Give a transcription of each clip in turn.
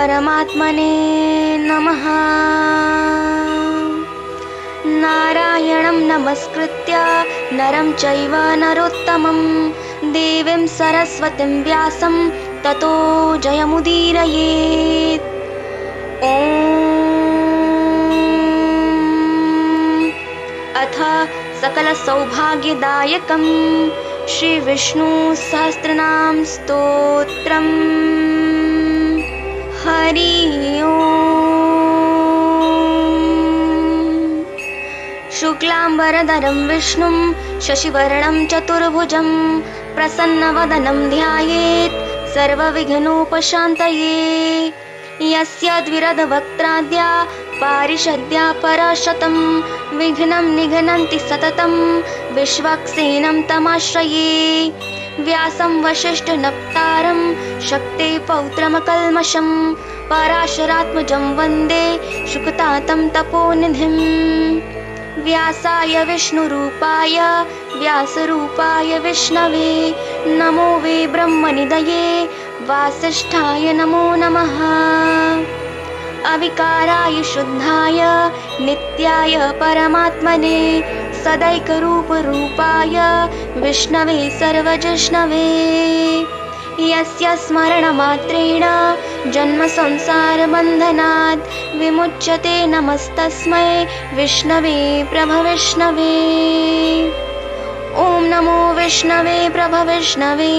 परमात्मने नमः। नारायणं नमस्कृत्य नरं चैव नरोत्तमं देवीं सरस्वतीं व्यासं ततो जयमुदीरयेत्। ॐ अथ सकलसौभाग्यदायकं श्रीविष्णुसहस्रनाम स्तोत्रम्। हरि ओम्। शुक्लाम्बरधरं विष्णुं शशिवर्णं चतुर्भुजं प्रसन्नवदनं ध्यायेत् सर्वविघ्नोपशान्तये। यस्य द्विरदवक्त्राद्या पारिषद्या पराशतं विघ्नं निघ्नन्ति सततं विश्वक्सेनं तमाश्रये। व्यासं वसिष्ठनप्तारं शक्ते पौत्रमकल्मषं पराशरात्मजं वन्दे शुकतातं तपोनिधिं। व्यासाय विष्णुरूपाय व्यासरूपाय विष्णवे नमो वे ब्रह्मनिधये वासिष्ठाय नमो नमः। अविकाराय शुद्धाय नित्याय परमात्मने सदैकरूपरूपाय विष्णवे सर्वजिष्णवे। यस्य स्मरणमात्रेण जन्मसंसारबन्धनात् विमुच्यते नमस्तस्मै विष्णवे प्रभविष्णवे। ॐ नमो विष्णवे प्रभविष्णवे।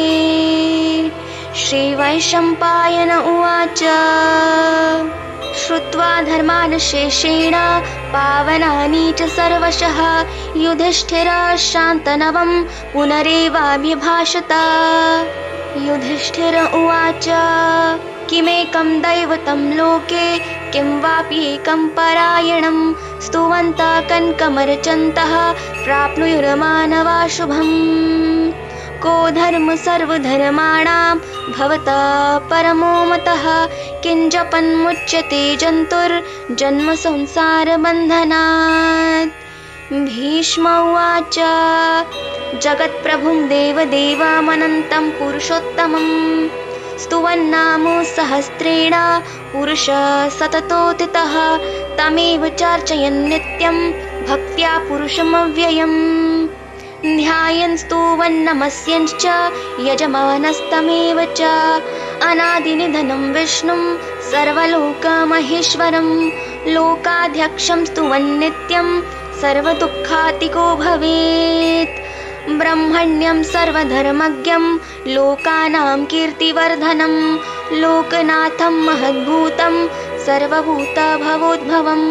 श्रीवैशम्पायन उवाच। श्रुत्वा धर्मानुशेषेण पावनानि च सर्वशः युधिष्ठिरः शान्तनवं पुनरेवाभिभाषत। युधिष्ठिर उवाच। किमेकं दैवतं लोके किं वाप्येकं परायणं स्तुवन्तः कनकमर्चन्तः प्राप्नुयुर्मानवा शुभम्। को धर्म सर्वधर्माणां भवतः परमो मतः किञ्जपन्मुच्यते जन्तुर्जन्म संसारबन्धनात्। भीष्म उवाच। जगत्प्रभुं देवदेवमनन्तं पुरुषोत्तमं स्तुवन्नाम सहस्रेण पुरुषः सततोत्थितः तमेव चार्चयन् नित्यं भक्त्या पुरुषमव्ययम्। ध्यायन् स्तुवन् नमस्यञ्च यजमानस्तमेव च अनादिनिधनं विष्णुं सर्वलोकमहेश्वरं लोकाध्यक्षं स्तुवन् नित्यं सर्वदुःखातिको भवेत्। ब्रह्मण्यं सर्वधर्मज्ञं लोकानां कीर्तिवर्धनं लोकनाथं महद्भूतं सर्वभूतभवोद्भवम्।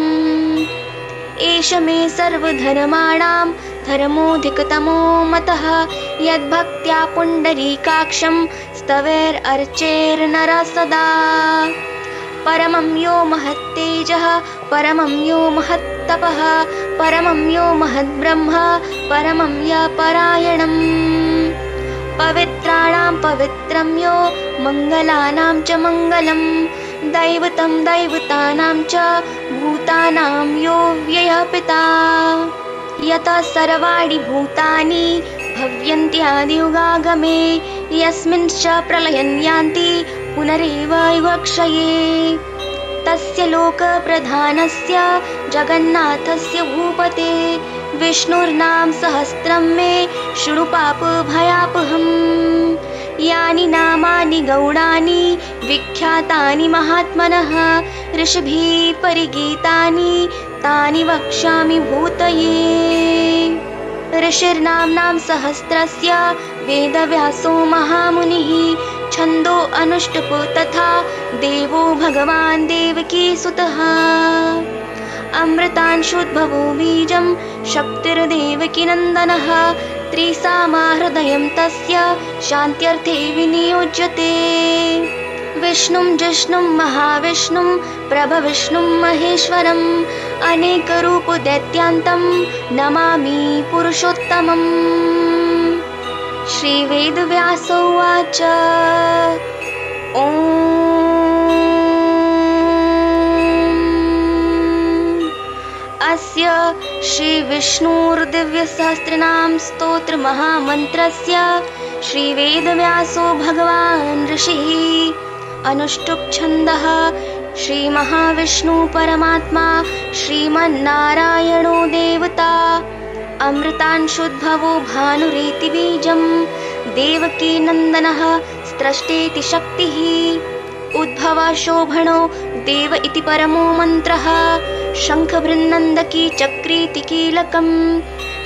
एष मे सर्वधर्माणां धर्मोऽधिकतमो मतः यद्भक्त्या पुण्डरीकाक्षं स्तवैरर्चेर्नरः सदा। परमं यो महत्तेजः परमं यो महत्तपः परमं यो महद्ब्रह्म परमं य परायणम्। पवित्राणां पवित्रं यो मङ्गलानां च मङ्गलं दैवतं दैवतानां च भूतानां यो व्ययः पिता। यतः सर्वाणि भूतानि भव्यन्त्यादियुगागमे यस्मिंश्च प्रलयं यान्ति पुनरेव युगक्षये। तस्य लोकप्रधानस्य जगन्नाथस्य भूपते विष्णुर्नाम सहस्रं मे शृणु पापभयापहम्। यानि नामानि गौणानि विख्यातानि महात्मनः ऋषिभिः परिगीतानि तानि वक्ष्यामि भूतये। ऋषिर्नाम्नां सहस्रस्य वेदव्यासो महामुनिः छन्दो अनुष्टुप तथा देवो भगवान् देवकीसुतः। अमृतांशुद्भवो बीजं शक्तिर्देवकीनन्दनः त्रिसामाहृदयं तस्य शान्त्यर्थे विनियोज्यते। विष्णुं जिष्णुं महाविष्णुं प्रभविष्णुं महेश्वरम् अनेकरूपदैत्यान्तं नमामि पुरुषोत्तमम्। श्रीवेदव्यास उवाच। ॐ अस्य श्रीविष्णुर्दिव्यसहस्रनाम स्तोत्रमहामन्त्रस्य श्रीवेदव्यासो भगवान् ऋषिः अनुष्टुप् छन्दः श्रीमहाविष्णु परमात्मा श्रीमन्नारायणो देवता अमृतांशुद्भवो भानुरेति बीजं देवकी नन्दनः स्रष्टेति शक्तिः उद्भवः शोभनो देव इति परमो मन्त्रः शङ्खभृन्नन्दकी चक्रीति कीलकम्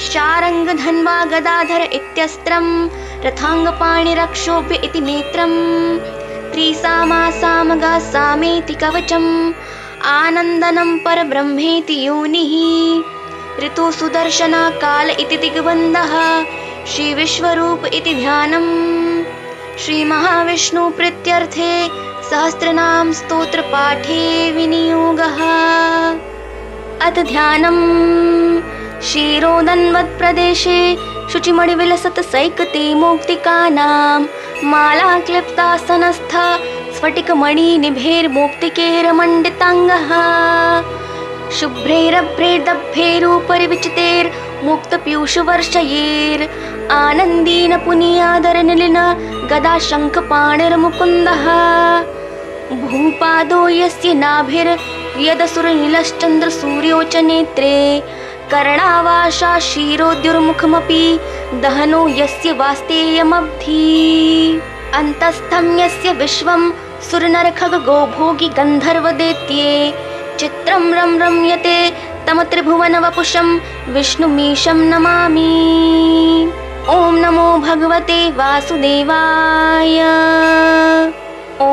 शारङ्गधन्वा गदाधर इत्यस्त्रं रथाङ्गपाणिरक्षोभ्य इति नेत्रम् त्रिसामा सामगा सामेति कवचम् आनन्दनं परब्रह्मेति योनिः ऋतु सुदर्शना काल इति दिग्बन्धः श्रीविश्वरूप इति ध्यानम् श्रीमहाविष्णु प्रीत्यर्थे सहस्रनाम स्तोत्रपाठे विनियोगः अथ ध्यानम् क्षीरोदन्वत्प्रदेशे शुचिमणिविलसत् सैकते मौक्तिकानां माला क्लिप्तासनस्थ स्फटिकमणिनिभैर्मौक्तिकैर्मण्डिताङ्गः शुभ्रैरभ्रैर्दभ्रैरुपरि विचितैर्मुक्तपीयूषवर्षयैर् आनन्दीन पुनीयादरनिलिन गदा शङ्खपाणिर्मुकुन्दः भूपादो यस्य नाभिर्यदसुरनीलश्चन्द्रसूर्यो च नेत्रे कर्णावाशा क्षीरोद्युर्मुखमपि दहनो यस्य वास्तेयमब्धि अन्तस्थं यस्य विश्वं सुरनरखगो भोगी गन्धर्वदैत्ये चित्रं रं रम्यते तम त्रिभुवनवपुषं विष्णुमीशं नमामि। ॐ नमो भगवते वासुदेवाय। ॐ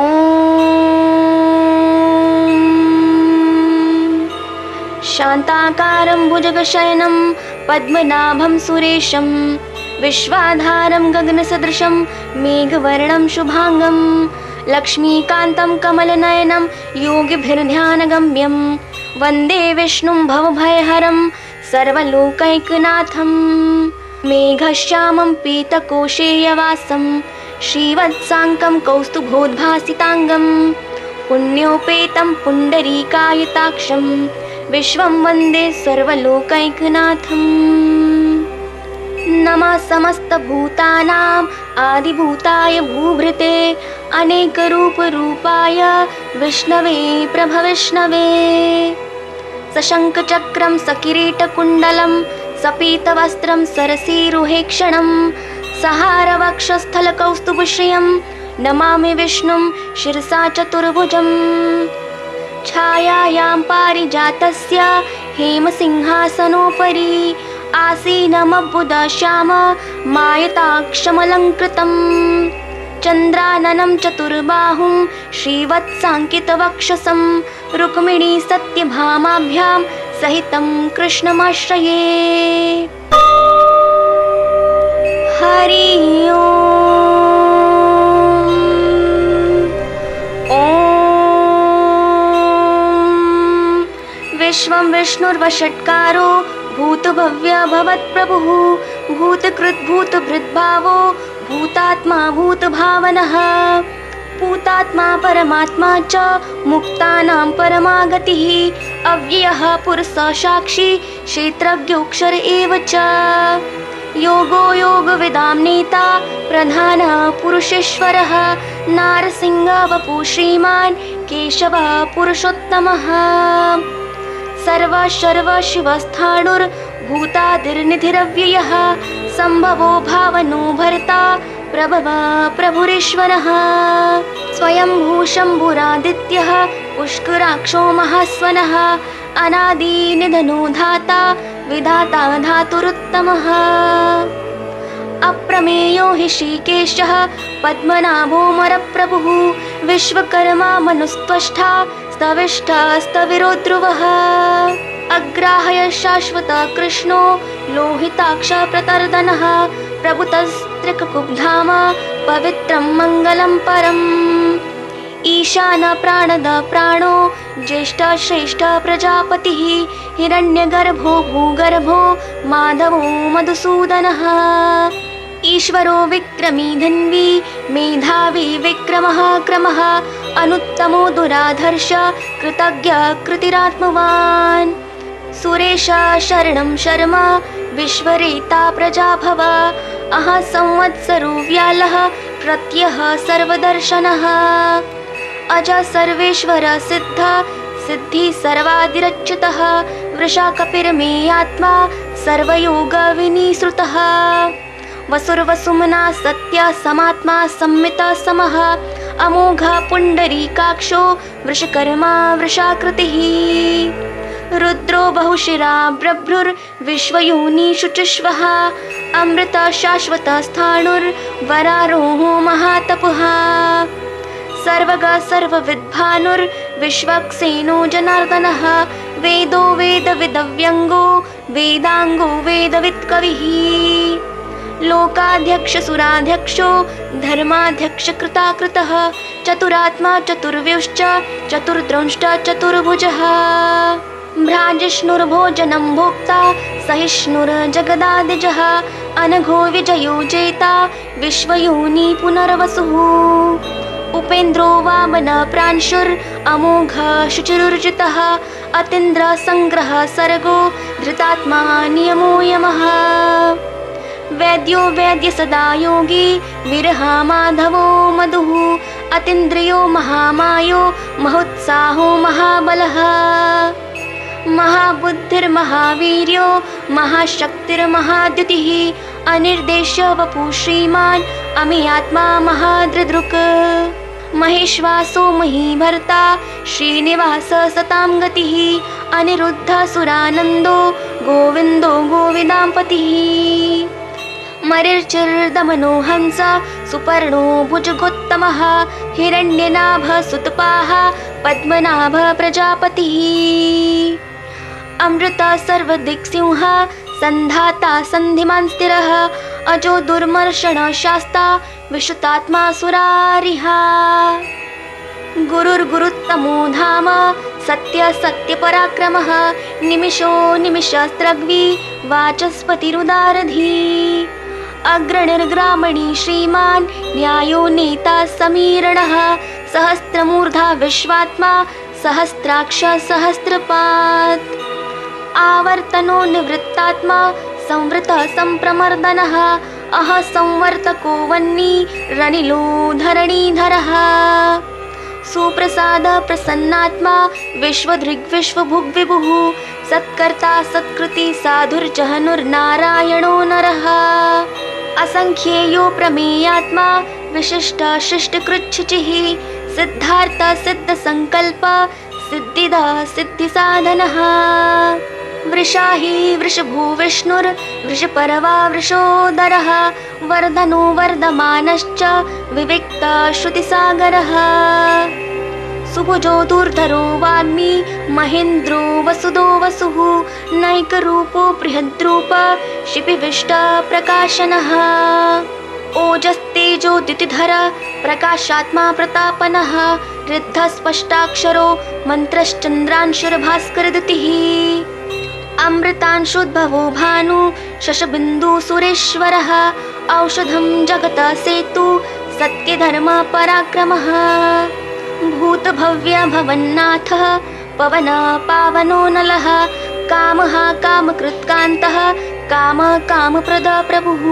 शान्ताकारं भुजगशयनं पद्मनाभं सुरेशं विश्वाधारं गगनसदृशं मेघवर्णं शुभांगं लक्ष्मीकान्तं कमलनयनं योगिभिर्ध्यानगम्यं वन्दे विष्णुं भवभयहरं सर्वलोकैकनाथं मेघश्यामं पीतकोशेयवासं श्रीवत्साङ्कं कौस्तुभोद्भासिताङ्गं पुण्योपेतं पुण्डरीकायताक्षं विश्वं वन्दे सर्वलोकैकनाथम् नमः समस्तभूतानां आदिभूताय भूभृते अनेकरूपरूपाय विष्णवे प्रभविष्णवे सशङ्खचक्रं सकिरीटकुण्डलं सपीतवस्त्रं सरसीरुहेक्षणं सहारवक्षस्थलकौस्तुभश्रियं नमामि विष्णुं शिरसा चतुर्भुजम् छायायां पारिजातस्य हेमसिंहासनोपरि आसीनमब्बुदश्याम मायताक्षमलङ्कृतं चन्द्राननं चतुर्बाहुं श्रीवत्साङ्कितवक्षसं रुक्मिणी सत्यभामाभ्यां सहितं कृष्णमाश्रये। हरि विश्वं विष्णुर्वषट्कारो भूतभव्य भवत्प्रभुः भूतकृद्भूतभृद्भावो भूतात्मा भूतभावनः भूतात्मा परमात्मा च मुक्तानां परमागतिः अव्ययः पुरुषः साक्षी क्षेत्रज्ञोऽक्षर एव च योगो योगविदां नेता प्रधानः पुरुषेश्वरः नारसिंहः वपु श्रीमान् केशवः पुरुषोत्तमः सर्व शिवस्थाणुर्भूतादिर्निधिरव्ययः सम्भवो भावनो भर्ता प्रभव प्रभुरीश्वरः स्वयंभू शम्भुरादित्यः पुष्कराक्षो महास्वनः अनादिनिधनो धाता विधाता धातुरुत्तमः अप्रमेयो हि श्रीकेशः पद्मनाभोऽमरप्रभुः विश्वकर्मा मनुस्त्वष्टा स्तविष्ठस्तविरो ध्रुवः अग्राह्य शाश्वतः कृष्णो लोहिताक्ष प्रतर्दनः प्रभुतस्त्रिककुब्धाम पवित्रं मङ्गलं परम् ईशान प्राणद प्राणो ज्येष्ठ श्रेष्ठ प्रजापतिः हिरण्यगर्भो भूगर्भो माधवो मधुसूदनः ईश्वरो विक्रमी धन्वी मेधावी विक्रमः क्रमः अनुत्तमो दुराधर्ष कृतज्ञ कृतिरात्मवान् सुरेश शरणं शर्म विश्वरेता प्रजाभव अह संवत्सरो व्यालः प्रत्यः सर्वदर्शनः अज सर्वेश्वर सिद्ध सिद्धि सर्वादिरच्युतः वृषा कपिर्मे आत्मा सर्वयोग विनिसृतः वसुर्वसुमना सत्य समात्मा संमित समः अमोघ पुण्डरीकाक्षो वृषकर्मा वृषाकृतिः रुद्रो बहुशिरा बभ्रुर्विश्वयोनिषु चुष्वः अमृत शाश्वत स्थाणुर्वरारोहो महातपः सर्वग सर्वविद्भानुर्विश्वक्सेनो जनार्दनः वेदो वेदविदव्यङ्गो वेदाङ्गो वेदवित्कविः लोकाध्यक्ष सुराध्यक्षो धर्माध्यक्ष कृताकृतः चतुरात्मा चतुर्व्युश्च चतुर्द्रंष्ट चतुर्भुजः भ्राजिष्णुर्भोजनं भोक्ता सहिष्णुर्जगदादिजः अनघो विजयो जेता विश्वयोनि पुनर्वसुः उपेन्द्रो वामन प्रांशुरमोघ शुचिरुर्जितः अतीन्द्र संग्रह सर्गो धृतात्मा नियमो यमः वैद्यो वैद्य सदा योगी विरहा माधवो मधुः अतीन्द्रियो महामायो महोत्साहो महाबलः महाबुद्धिर्महावीर्यो महाशक्तिर्महाद्युतिः अनिर्देश्य वपु श्रीमान् अमीयात्मा महादृदृक् महेश्वासो महीभर्ता श्रीनिवास सतां गतिः अनिरुद्ध सुरानन्दो गोविन्दो गोविदाम्पतिः मरिर्चिर्दमनो हंस सुपर्णो भुजगोत्तमः हिरण्यनाभ सुतपाः पद्मनाभ प्रजापतिः अमृत सर्वदिक्सिंह संधाता सन्धिमान् स्थिरः अजो दुर्मर्षण शास्ता विश्रुतात्मा सुरारिहा गुरुर्गुरुत्तमो धाम सत्य सत्यपराक्रमः निमिषो निमिषस्त्रग्वी वाचस्पतिरुदारधी अग्रणिर्ग्रामणी श्रीमान् न्यायो नेता समीरणः सहस्त्रमूर्धा विश्वात्मा सहस्राक्ष सहस्रपात् आवर्तनो निवृत्तात्मा संवृत संप्रमर्दनः अह संवर्तको वह्नि रनिलो धरणीधरः सुप्रसाद प्रसन्नात्मा विश्वधृग्विश्वभुग्विभुः सत्कर्ता सत्कृति साधुर्जहनुर्नारायणो नरः असंख्येयो प्रमेयात्मा विशिष्ट शिष्टकृच्छुचिः सिद्धार्थ सिद्धसंकल्प सिद्धिद सिद्धिसाधनः वृषा हि वृषभो विष्णुर्वृषपर्वा वृषोदरः वर्धनो वर्धमानश्च विविक्त श्रुतिसागरः सुभुजो दुर्धरो वाग्मी महेन्द्रो वसुदो वसुः नैकरूपो बृहद्रूप शिपिविष्ट प्रकाशनः ओजस्तेजोद्युतिधर प्रकाशात्मा प्रतापनः ऋद्धस्पष्टाक्षरो मन्त्रश्चन्द्रांशुर्भास्करद्युतिः अमृतांशुद्भवो भानु शशबिन्दु सुरेश्वरः औषधं जगत सेतु सत्यधर्म पराक्रमः भूतभव्य भवन्नाथः पवन पावनो नलः कामः कामकृत्कान्तः काम कामप्रद प्रभुः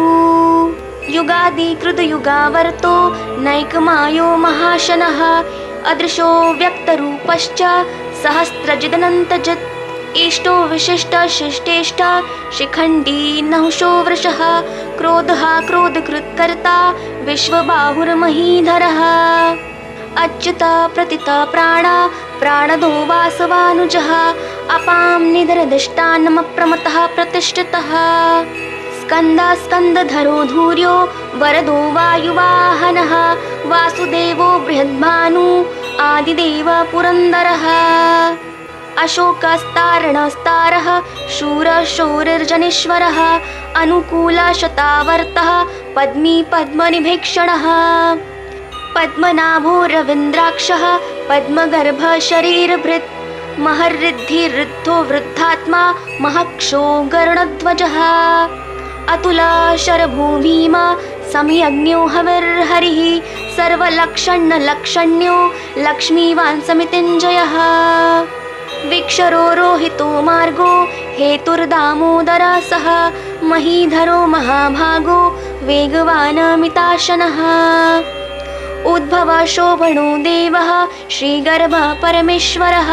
युगादिकृतयुगावर्तो नैकमायो महाशनः अदृशो व्यक्तरूपश्च सहस्रजिदनन्तजित् इष्टो विशिष्ट शिष्टेष्ट शिखण्डी नहुषो वृषः क्रोधः क्रोधकृत्कर्ता विश्वबाहुर्महीधरः अच्युत प्रतित प्राण प्राणदो वासवानुजः अपां निधरदिष्टान्नमप्रमतः प्रतिष्ठितः स्कन्दधरो धूर्यो वरदो वायुवाहनः वासुदेवो बृहद्भानु आदिदेव पुरन्दरः अशोकस्तारणस्तारः शूरशौरिर्जनेश्वरः अनुकूलशतावर्तः पद्मी पद्मनिभीक्षणः पद्मनाभो रवीन्द्राक्षः पद्मगर्भ शरीरभृत् महर्ऋद्धिरुद्धो वृद्धात्मा महक्षो गरुडध्वजः अतुल शरभो भीम सम्यग्न्यो हविर्हरिः सर्वलक्षण्यलक्षण्यो लक्ष्मीवान् समितिञ्जयः विक्षरो रोहितो मार्गो हेतुर्दामोदरः सः महीधरो महाभागो वेगवान् मिताशनः उद्भवः शोभनो देवः श्रीगर्भः परमेश्वरः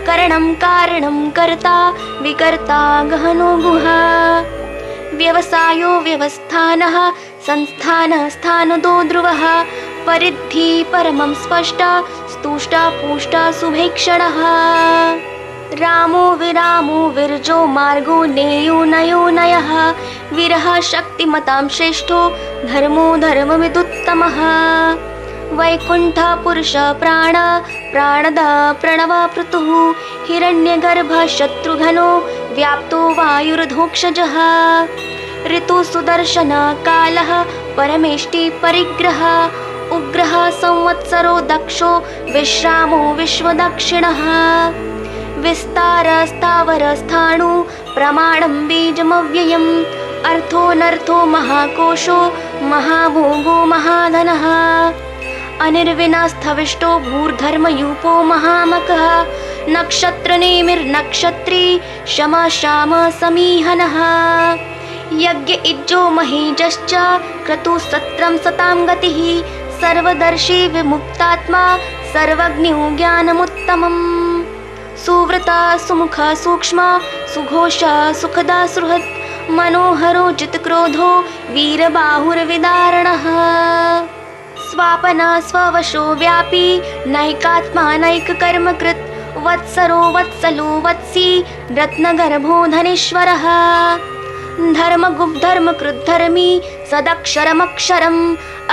करणं कारणं कर्ता विकर्ता गहनो गुहा व्यवसायो व्यवस्थानः संस्थानः स्थानदो ध्रुवः परिद्धि परमं स्पष्टा स्तुष्टा पुष्टा सुभेक्षणः रामो विरामो विरजो मार्गो नेयो नयो नयः वीरः शक्तिमतां श्रेष्ठो धर्मो धर्मविदुत्तमः वैकुण्ठः पुरुषः प्राणदा प्रणवः पृथुः हिरण्यगर्भः शत्रुघ्नो व्याप्तो वायुर्धोक्षजः ऋतु सुदर्शन कालः परमेष्टि परिग्रह उग्रः संवत्सरो दक्षो विश्रामो विश्वदक्षिणः विस्तारस्तावरस्थाणु प्रमाणं बीजमव्ययम् अर्थोऽनर्थो महाकोशो महाभोगो महाधनः अनिर्विनास्थविष्टो भूर्धर्मयूपो महामकः नक्षत्रनेमिर्नक्षत्री शमश्याम समीहनः यज्ञ इज्जो महीजश्च क्रतुसत्रं सतां गतिः सर्वदर्शी विमुक्तात्मा सर्वज्ञो ज्ञानमुत्तमम् सुव्रता सुमुख सूक्ष्म सुघोष सुखदा सुहृत् मनोहरो जितक्रोधो वीरबाहुर्विदारणः स्वापना स्ववशो व्यापी नैकात्मा नैककर्मकृत् वत्सरो वत्सलो वत्सी रत्नगर्भो धनेश्वरः धर्मगुप्धर्मकृद्धर्मी सदक्षरमक्षरम्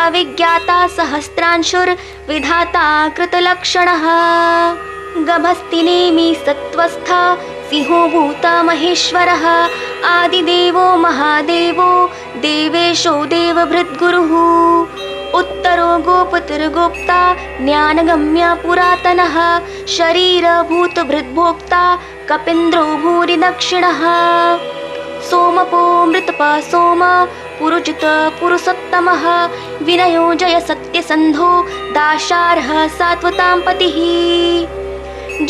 अविज्ञाता सहस्रांशुर्विधाता कृतलक्षणः गभस्तिनेमि सत्त्वस्था सिंहो भूता महेश्वरः आदिदेवो महादेवो देवेशो देवभृद्गुरुः उत्तरो गोपतिर्गोप्ता ज्ञानगम्य पुरातनः शरीरभूतभृद्भोक्ता कपीन्द्रो भूरि दक्षिणः सोमपो मृतपा सोम पुरुजित पुरुषोत्तमः विनयो जय सत्यसन्धो दाशार्ह सात्वतां पतिः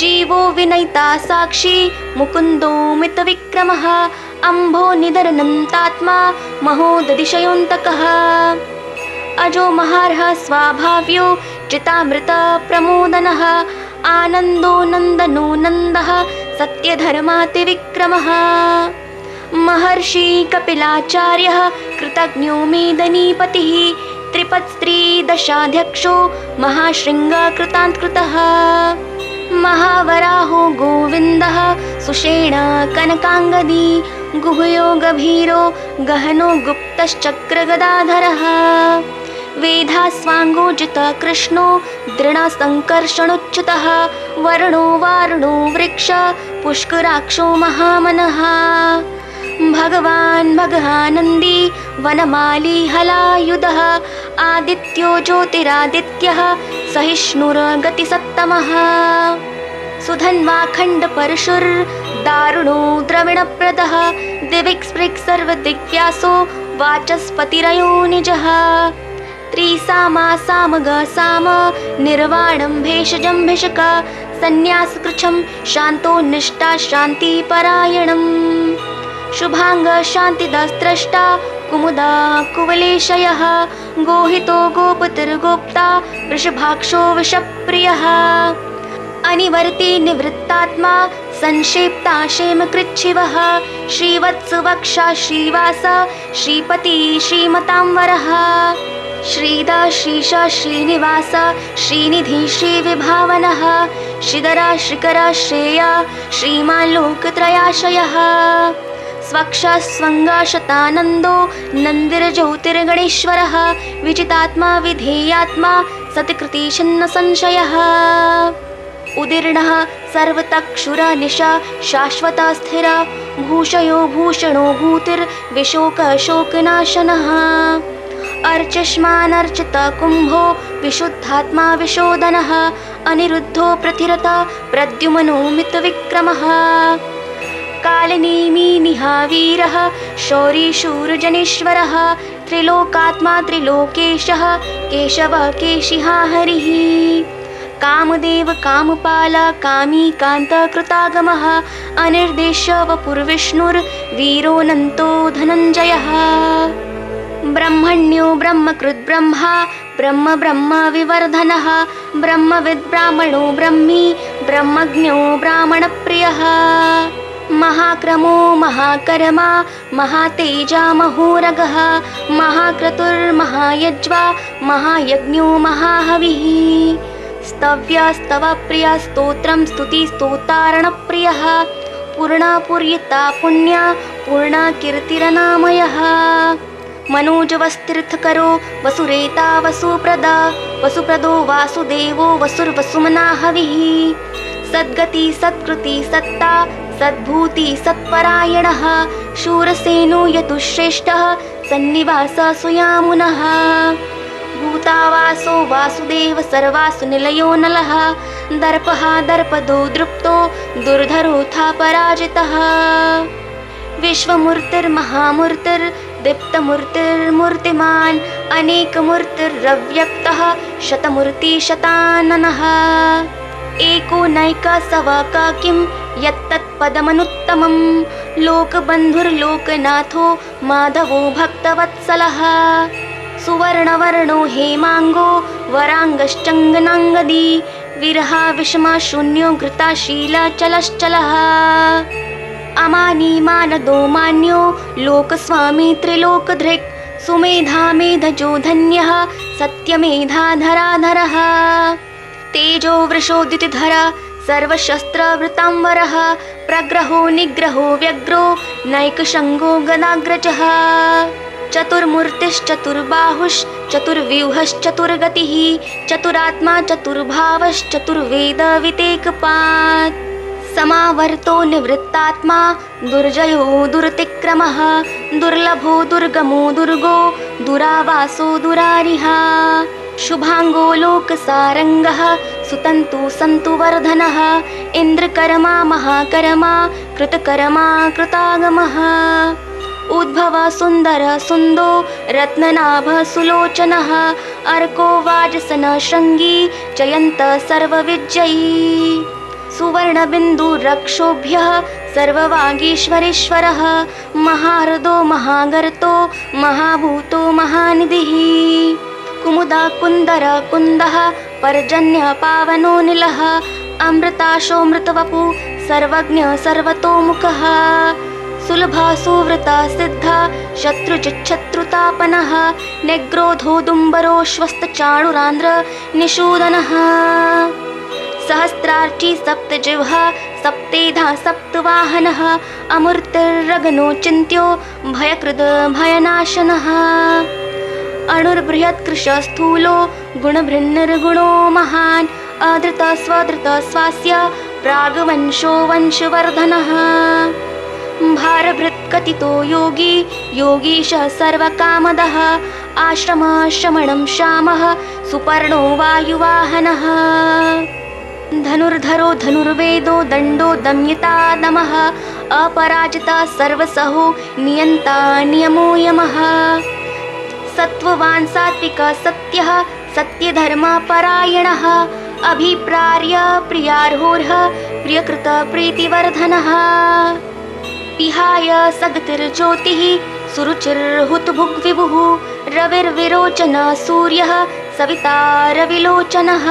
जीवो विनयिता साक्षी मुकुन्दो मितविक्रमः अम्भो निधनन्तात्मा महोदधिशयोऽन्तकः अजो महार्ह स्वाभाव्यो चितामृत प्रमोदनः आनन्दो नन्दनो नन्दः सत्यधर्मातिविक्रमः महर्षि कपिलाचार्यः कृतज्ञो मेदनीपतिः त्रिपत्स्त्रीदशाध्यक्षो महाशृङ्गकृतान्तकृतः महावराहो गोविन्दः सुषेण कनकाङ्गदी गुह्यो गभीरो गहनो गुप्तश्चक्रगदाधरः वेधास्वाङ्गोजित कृष्णो दृढसङ्कर्षणोच्युतः वर्णो वारुणो वृक्ष पुष्कराक्षो महामनः भगवान् भगहानन्दी वनमाली हलायुधः आदित्यो ज्योतिरादित्यः सहिष्णुर्गतिसत्तमः सुधन्वाखण्डपरशुर्दारुणो द्रविणप्रदः दिविक्स्पृक् सर्वदिग्व्यासो वाचस्पतिरयो निजः त्रिसामा सामग साम निर्वाणं भेषजं भिषक सन्न्यासकृच्छं शान्तो निष्ठा शान्तिपरायणम् शुभांग शान्तिदस्त्रष्टा कुमुदा कुवलेशयः गोहितो गोपतिर्गोप्ता वृषभाक्षो विषप्रियः अनिवर्ति निवृत्तात्मा संक्षेप्ता क्षेमकृच्छिवः श्रीवत्सवक्षा श्रीवास श्रीपति श्रीमतांवरः श्रीदा श्रीशा श्रीनिवास श्रीनिधि श्रीविभावनः श्रीधरा श्रीकरा श्रेया श्रीमाल्लोकत्रयाशयः स्वक्षस्वङ्गाशतानन्दो नन्दिर्ज्योतिर्गणेश्वरः विजितात्मा विधेयात्मा सत्कृतिछन्न संशयः उदीर्णः सर्वतक्षुरनिशा शाश्वता स्थिर भूषयो भूषणो भूतिर्विशोकशोकनाशनः अर्चिष्मानर्चित कुम्भो विशुद्धात्मा विशोदनः अनिरुद्धो प्रतिरता प्रद्युम्नो मितविक्रमः कालनेमिनिहावीरः शौरीशूरजनेश्वरः त्रिलोकात्मा त्रिलोकेशः केशवः केशिहा हरिः कामदेव कामपाल कामीकान्त कृतागमः अनिर्देश्य वपुर्विष्णुर्वीरोऽनन्तो धनञ्जयः ब्रह्मण्यो ब्रह्मकृद् ब्रह्मा ब्रह्म ब्रह्म विवर्धनः ब्रह्मविद् ब्राह्मणो ब्रह्मी ब्रह्मज्ञो ब्राह्मणप्रियः महाक्रमो महाकर्मा महातेजा महोरगः महाक्रतुर्महायज्वा महायज्ञो महाहविः स्तव्यस्तवप्रिय स्तोत्रं स्तुतिस्तोतारणप्रियः पूर्णपूर्यता पुण्य पूर्णकीर्तिरनामयः मनोजवस्तीर्थकरो वसुरेता वसुप्रदा वसुप्रदो वासुदेवो वसुर्वसुमनाहविः सद्गति सत्कृति सत्ता सद्भूति सत्परायणः शूरसेनो यतुश्रेष्ठः सन्निवास सुयामुनः भूतावासो वासुदेव सर्वासु निलयो नलः दर्पः दर्पदो दृप्तो दुर्धरोऽथा पराजितः विश्वमूर्तिर्महामूर्तिर्दीप्तमूर्तिर्मूर्तिमान् अनेकमूर्तिरव्यक्तः शतमूर्तिशताननः एको नैक सवक किं यत्तत्पदमनुत्तमं लोकबन्धुर्लोकनाथो माधवो भक्तवत्सलः सुवर्णवर्णो हेमाङ्गो वराङ्गश्चङ्गनाङ्गदी विरहा विषमशून्यो घृताशीलचलश्चलः अमानी मानदो मान्यो लोकस्वामी त्रिलोकधृक् सुमेधा मेधजो धन्यः सत्यमेधाधराधरः तेजो वृषोद्युतिधर सर्वशस्त्रवृतांबरः प्रग्रहो निग्रहो व्यग्रो नैकशङ्गो गदाग्रजः चतुर्मूर्तिश्चतुर्बाहुश्चतुर्व्यूहश्चतुर्गतिः चतुरात्मा चतुर्भावश्चतुर्वेदवितेकपात् समावर्तो निवृत्तात्मा दुर्जयो दुरतिक्रमः दुर्लभो दुर्गमो दुर्गो दुरावासो दुरारिः शुभांगो लोकसारंगः सुतन्तु सन्तु वर्धनः इन्द्रकर्मा महाकर्मा कृतकर्मा कृतागमः उद्भव सुन्दर सुन्दो रत्ननाभ सुलोचनः अर्को वाजसन शृङ्गी जयन्त सर्वविजयी सुवर्णबिन्दुरक्षोभ्यः सर्ववागीश्वरेश्वरः महारदो महागर्तो महाभूतो महानिधिः कुमुदा कुन्दर कुन्दः पर्जन्य पावनो निलः अमृताशो मृतवपु सर्वज्ञ सर्वतोमुखः सुलभा सुवृता सिद्धा शत्रुजिच्छत्रुतापनः निग्रोधोदुम्बरो श्वस्तचाणुरान्द्र निषूदनः सहस्रार्ची सप्तजिह्वा सप्तेधा सप्तवाहनः अमूर्तिर्गगनो चिन्त्यो भयकृद् भयनाशनः अणुर्बृहत्कृशस्थूलो गुणभृन्निर्गुणो महान् अधृत स्वधृत स्वास्य प्राग्वंशो वंशवर्धनः भारभृत्कथितो योगी योगीशः सर्वकामदः आश्रमश्रमणं श्यामः सुपर्णो वायुवाहनः धनुर्धरो धनुर्वेदो दण्डो दम्यता दमः अपराजिता सर्वसहो नियन्ता नियमो यमः सत्त्ववान् सात्विक सत्यः सत्यधर्मपरायणः अभिप्रार्य प्रियार्होर्ह प्रियकृत प्रीतिवर्धनः विहाय सगतिर्ज्योतिः सुरुचिर्हुतभुग्विभुः रविर्विरोचन सूर्यः सविता रविलोचनः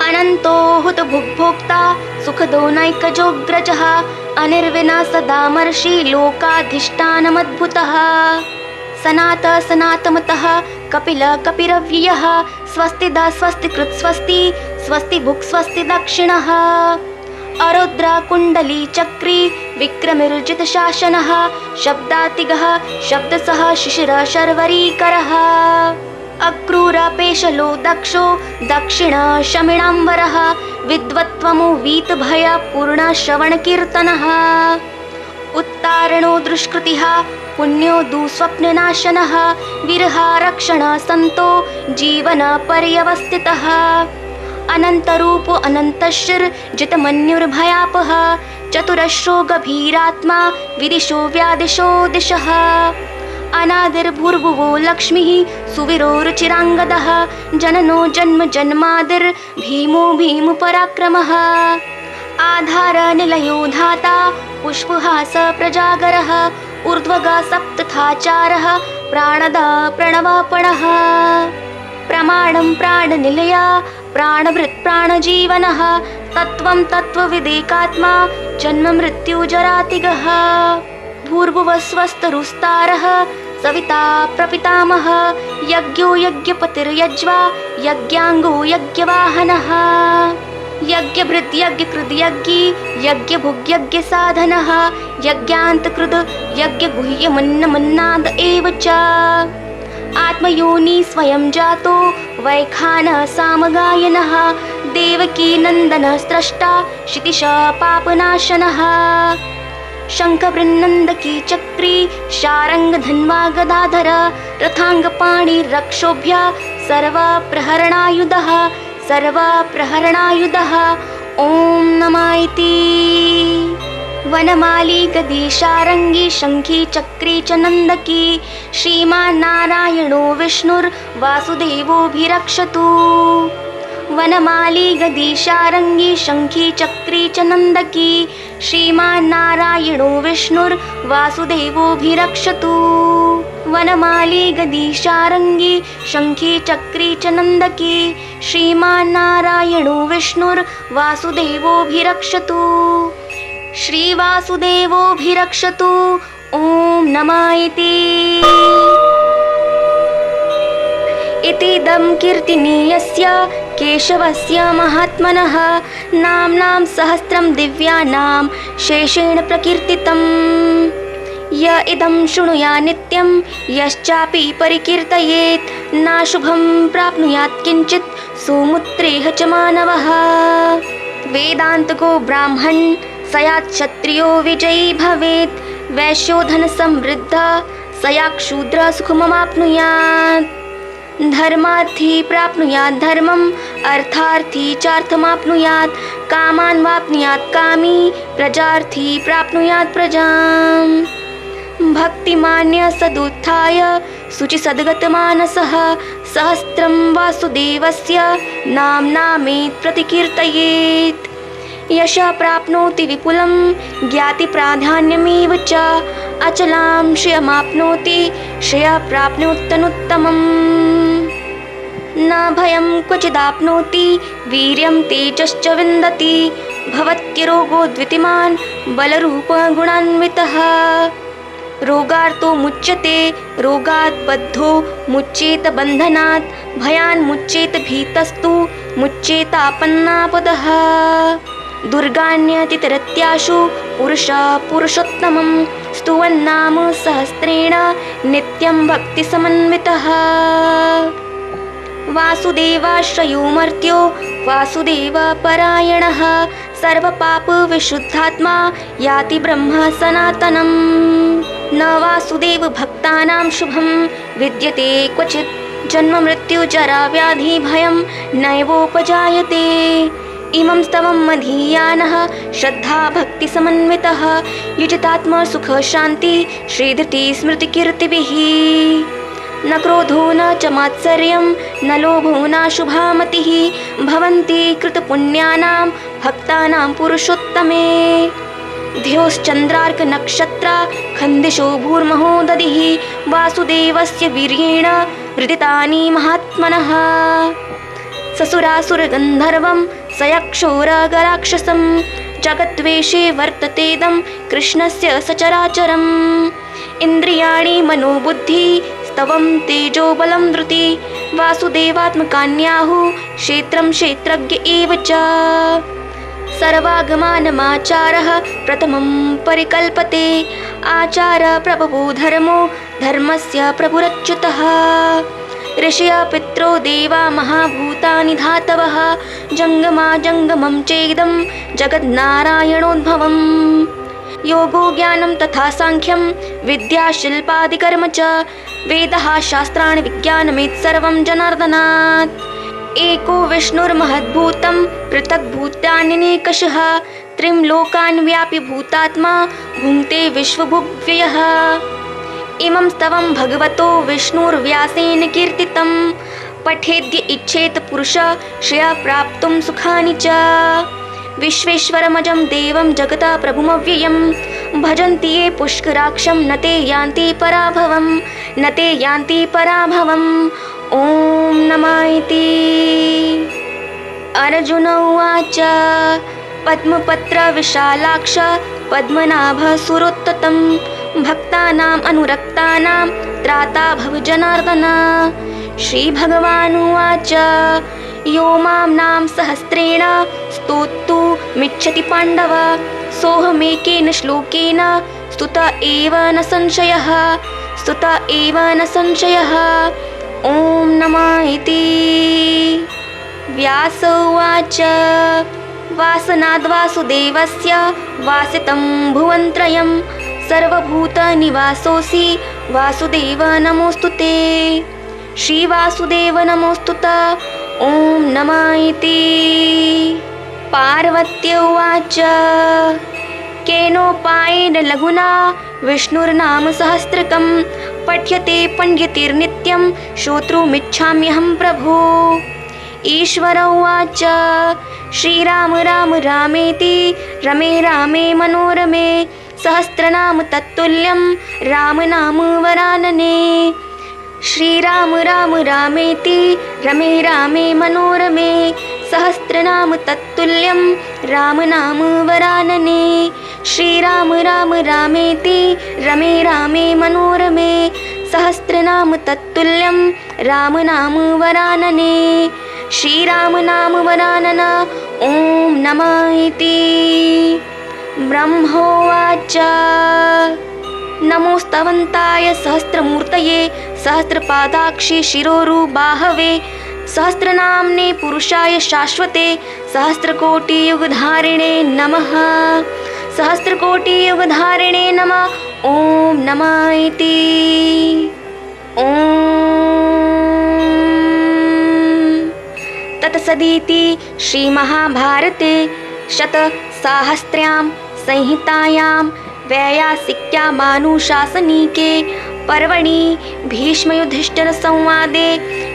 अनन्तो हुतभुग्भोक्ता सुखदो नैकजोऽग्रजः अनिर्विना सदामर्षि लोकाधिष्ठानमद्भुतः सनात सनातमतः कपिल कपिरव्ययः स्वस्तिदा स्वस्तिकृत् स्वस्ति स्वस्ति भुक् स्वस्ति दक्षिणः अरुद्र कुण्डली चक्री विक्रमिर्जितशासनः शब्दातिगः शब्दसः शिशिर शर्वरीकरः अक्रूरपेशलो दक्षो दक्षिण शमिणाम्बरः विद्वत्त्वमो वीतभय पूर्णश्रवणकीर्तनः उत्तारणो दुष्कृतिः पुण्यो दुःस्वप्ननाशनः विरहारक्षण सन्तो जीवन पर्यवस्थितः अनन्तरूपो अनन्तशिर्जितमन्युर्भयापः चतुरश्रो गभीरात्मा विदिशो व्यादिशो दिशः अनादिर्भूर्भुवो लक्ष्मीः सुवीरो रुचिराङ्गदः जननो जन्म जन्मादिर्भीमो भीमपराक्रमः आधार निलयो धाता पुष्पहास प्रजागरः ऊर्ध्वगा सप्तथाचारः प्राणदा प्रणवापणः प्रमाणं प्राणनिलया प्राणभृत् प्राणजीवनः तत्त्वं तत्त्वविदेकात्मा जन्ममृत्युजरातिगः भूर्भुवस्वस्तरुस्तारः सविता प्रपितामहः यज्ञो यज्ञपतिर्यज्वा यज्ञाङ्गो यज्ञवाहनः यज्ञभृद् यज्ञकृद् यज्ञी यज्ञभुग्यज्ञसाधनः यज्ञान्तकृद् यज्ञगुह्यमन्नमन्नाद एव च आत्मयोनि स्वयं जातो वैखानः सामगायनः देवकीनन्दनः स्रष्टा क्षितिशः पापनाशनः शङ्खवृन्नन्दकी चक्री शारङ्गधन्वा गदाधर रथाङ्गपाणिरक्षोभ्य सर्वप्रहरणायुधः ॐ नमः इति वनमाली गदी शारङ्गी शङ्खी चक्री च नन्दकी श्रीमान्नारायणो विष्णुर्वासुदेवोऽभिरक्षतु वनमाली गदी शारङ्गी शङ्खी चक्री च नन्दकी श्रीमान्नारायणो विष्णुर्वासुदेवोऽभिरक्षतु वनमाली गदी शारङ्गी शङ्खी चक्री च नन्दकी श्रीमान्नारायणो विष्णुर्वासुदेवोऽभिरक्षतु श्रीवासुदेवोऽभिरक्षतु ॐ नमः इतीदं कीर्तिनीयस्य केशवस्य महात्मनः नाम्नां सहस्रं दिव्यानां शेषेण प्रकीर्तितम् य इदं शृणुया नित्यं यश्चापि परिकीर्तयेत् नाशुभं प्राप्नुयात् किञ्चित् सुमुत्रेह च मानवः वेदान्तको ब्राह्मण सयात् क्षत्रियो विजयी भवेत् वैश्यो धनसमृद्धः सयात् शूद्रः सुखमवाप्नुयात् धर्मार्थी प्राप्नुयात् धर्मम् अर्थार्थी चार्थमाप्नुयात् कामान् वाप्नुयात् कामी प्रजार्थी प्राप्नुयात् प्रजाम् भक्तिमान्य सदुत्थाय शुचिसद्गतमानसः सहस्रं वासुदेवस्य नाम्नामेत् प्रतिकीर्तयेत् यशः प्राप्नोति विपुलं ज्ञातिप्राधान्यमेव च अचलां श्रियमाप्नोति श्रेयः प्राप्नोत्यनुत्तमम् न भयं क्वचिदाप्नोति वीर्यं तेजश्च विन्दति भवत्यरोगो द्वितीमान् बलरूपगुणान्वितः रोगार्तो मुच्यते रोगात् बद्धो मुच्येत बन्धनात् भयान् मुच्येत भीतस्तु मुच्येतापन्नापदः दुर्गान्यतितरत्याशु पुरुषः पुरुषोत्तमं स्तुवन्नाम सहस्रेण नित्यं भक्तिसमन्वितः वासुदेवाश्रयो मर्त्यो वासुदेवपरायणः सर्वपापविशुद्धात्मा याति ब्रह्म सनातनम् न वासुदेव भक्तानां शुभं विद्यते क्वचित् जन्म मृत्यु जरा व्याधि भयं नैवोपजायते इमं स्तवं मधीयानः श्रद्धा भक्तिसमन्वितः युजितात्मा सुख शान्ति श्रीधृति स्मृतिकीर्तिभिः न क्रोधो न च मात्सर्यं न लोभो न शुभामतिः भवन्ति कृतपुण्यानां भक्तानां पुरुषोत्तमे ध्योश्चन्द्रार्कनक्षत्रा खन्दिशो भूर्महो दधिः वासुदेवस्य वीर्येण वृदितानि महात्मनः ससुरासुरगन्धर्वं सयक्षोरगराक्षसं जगद्वेषे वर्ततेदं कृष्णस्य सचराचरम् इन्द्रियाणि मनोबुद्धि स्तवं तेजोबलं धृति वासुदेवात्मकान्याहुः क्षेत्रं क्षेत्रज्ञ एव च सर्वागमानमाचारः प्रथमं परिकल्पते आचार प्रभवो धर्मो धर्मस्य प्रभुरच्युतः ऋषयः पित्रो देवा महाभूतानि धातवः जङ्गमा जङ्गमं चेदं जगन्नारायणोद्भवम् योगो ज्ञानं तथा सांख्यं विद्या शिल्पादिकर्म च वेदः शास्त्राणि विज्ञानमेत् सर्वं जनार्दनात् एको विष्णुर्महद्भूतं पृथग्भूतान्यनेकशः त्रिं लोकान् व्यापि भूतात्मा भुङ्क्ते विश्वभुग्व्ययः इमं स्तवं भगवतो विष्णुर्व्यासेन कीर्तितं पठेद्य इच्छेत पुरुषः श्रेयः प्राप्तुं सुखानि च विश्वेश्वरमजं देवं जगतः प्रभुमव्ययं भजन्ति ये पुष्कराक्षं न ते यान्ति पराभवं न ते यान्ति पराभवम् ॐ नमः इति। अर्जुन उवाच पद्मपत्र विशालाक्ष पद्मनाभ सुरोत्ततं भक्तानाम् अनुरक्तानां त्राता भव जनार्दन। श्रीभगवानुवाच यो मां नाम सहस्रेण स्तोतुमिच्छति पाण्डव सोऽहमेकेन श्लोकेन स्तुत एव न संशयः स्तुत एव न संशयः ॐ नमः इति। व्यास उवाच वासनाद्वासुदेवस्य वासितं भुवनत्रयं सर्वभूतनिवासोऽसि वासुदेव नमोऽस्तुते। श्रीवासुदेव नमोऽस्तुत ॐ नमः इति। पार्वती उवाच केनोपायेन लघुना विष्णुर्नाम सहस्रकं पठ्यते पण्डितिर्नित्यं श्रोतुमिच्छाम्यहं प्रभो। ईश्वर उवाच श्रीराम राम रामेति रमे रामे मनोरमे सहस्रनाम तत्तुल्यं राम नाम वरानने। श्रीराम राम रामेति रमे रामे मनोरमे सहस्रनाम तत्तुल्यं राम नाम वरानने। श्रीराम राम रामेति रमे रामे मनोरमे सहस्रनाम तत्तुल्यं राम नाम वरानने। श्रीराम नाम वरानन ॐ नमः इति। ब्रह्मोवाच नमोस्तवन्ताय सहस्रमूर्तये सहस्रपादाक्षि शिरोरुबाहवे सहस्रनाम्ने पुरुषाय शाश्वते सहस्रकोटियुगधारिणे नमः सहस्रकोटियुगधारिणे नमः ॐ नमः इति। ॐ तत्सदिति श्रीमहाभारते शतसाहस्र्यां संहितायां वैयासिक्यामानुशासनिके पर्वणि भीष्मयुधिष्ठिरसंवादे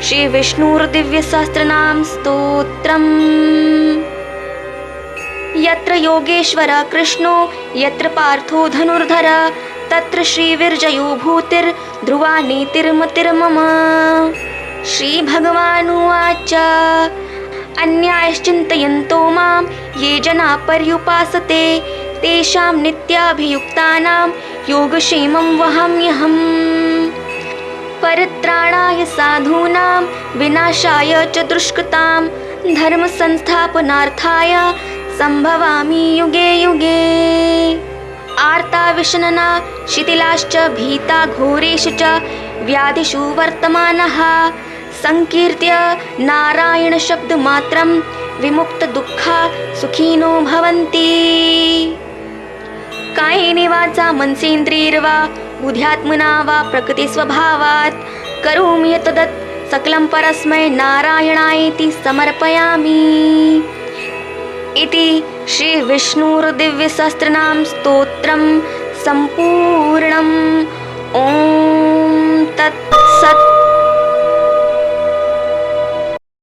श्रीविष्णुर्दिव्यसहस्रनाम स्तोत्रम्। यत्र योगेश्वर कृष्णो यत्र पार्थो धनुर्धर तत्र श्रीविर्जयो भूतिर्ध्रुवा नीतिर्मतिर्मम। श्रीभगवानुवाच अन्याश्चिन्तयन्तो मां ये जना पर्युपासते तेषां नित्याभियुक्तानां योगक्षेमं वहाम्यहम्। परित्राणाय साधूनां विनाशाय च दुष्कृतां धर्मसंस्थापनार्थाय सम्भवामि युगे युगे। आर्ता विषण्णा शिथिलाश्च भीता घोरेषु च व्याधिषु वर्तमानः संकीर्त्य नारायणशब्दमात्रं विमुक्तदुःखा सुखिनो भवन्ति। कायेन वाचा मनसेन्द्रियैर्वा बुद्ध्यात्मना वा प्रकृतिस्वभावात् करोमि यत्तद् सकलं परस्मै नारायणायेति समर्पयामि। इति श्रीविष्णुर्दिव्यसहस्रनाम स्तोत्रं सम्पूर्णम्। ॐ तत्सत्।